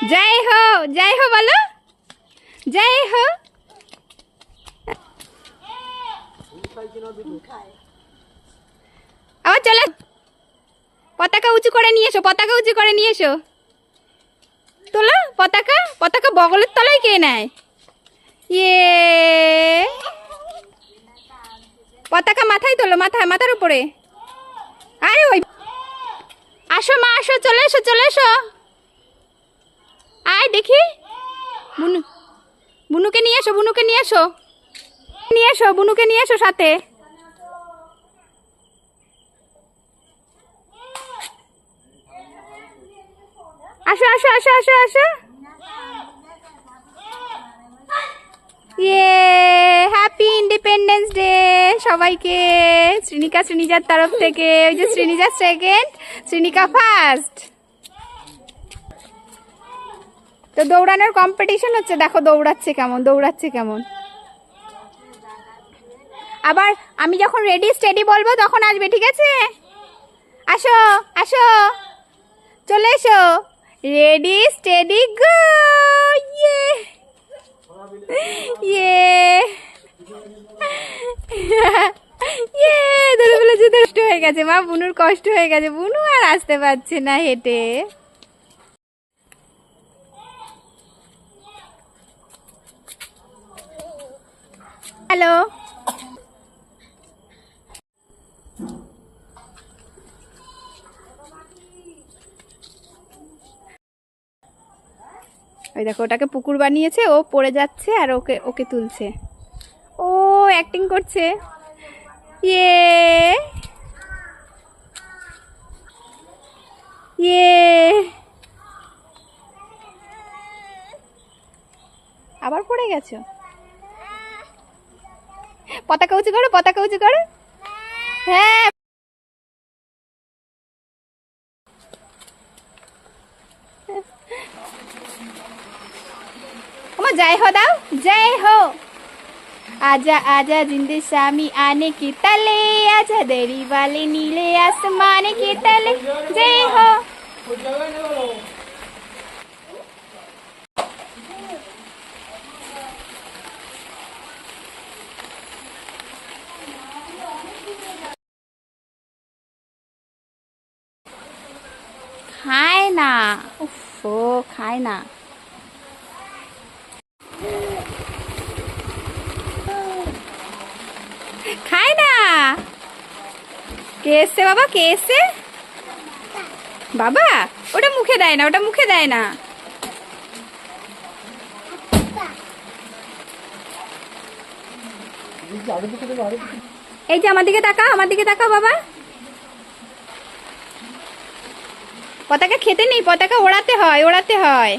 जय हो बोलो जय हो। আবার চলে পতাকা উঁচু করে নিয়ে এসো, পতাকা উঁচু করে নিয়ে এসো। তোলা পতাকা, পতাকা বগলের তলায় কে নেয়? ইয়ে পতাকা মাথায় তোলো, মাথায়, মাথার উপরে। আরে ওই আসো মা, আসো, চলে এসো, চলে এসো। আয় দেখি বুনু, বুনুকে নিয়ে এসো, বুনুকে নিয়ে এসো, নিয়ে এসো, বুনুকে নিয়ে এসো সাথে। আসো আসো আসো আসো আসো। ইয়ে হ্যাপি ইন্ডিপেন্ডেন্স ডে সবাইকে শ্রীনিকা শ্রীনিজার তরফ থেকে। ওই যে শ্রীনিজা সেকেন্ড, শ্রীনিকা ফার্স্ট। তো দৌড়ানোর কম্পিটিশন হচ্ছে, দেখো দৌড়াচ্ছে কেমন, দৌড়াচ্ছে কেমন। আবার আমি যখন রেডি স্টেডি বলবো তখন আসবে, ঠিক আছে? আসো আসো, চলে এসো। Ready steady go. ইয়ে ইয়ে ইয়ে দৌড়গুলো যে কষ্ট হয়ে গেছে মা, বুনুর কষ্ট হয়ে গেছে, বুনু আর আসতে পারছে না হেঁটে। হ্যালো, ওই দেখো ওটাকে পুকুর বানিয়েছে, ও পড়ে যাচ্ছে আর ওকে ওকে তুলছে। ও অ্যাক্টিং করছে। ইয়ে ইয়ে আবার পড়ে গেছো। পতাকা উঁচু করো, পতাকা উঁচু করো। হ্যাঁ जय हो दाओ, जय हो। आजा आजा जिंदे शामी आने की तले, आजा दरी वाले नीले आसमान के तले। जय हो। खाए ना, उफ़ो खाए ना। খায় না। কে এসছে বাবা, কে এসছে বাবা? ওটা মুখে দেয় না, ওটা মুখে দেয় না। এই যে আমার দিকে তাকাও, আমার দিকে তাকাও বাবা। পতাকা খেতে নেই, পতাকা ওড়াতে হয়, ওড়াতে হয়।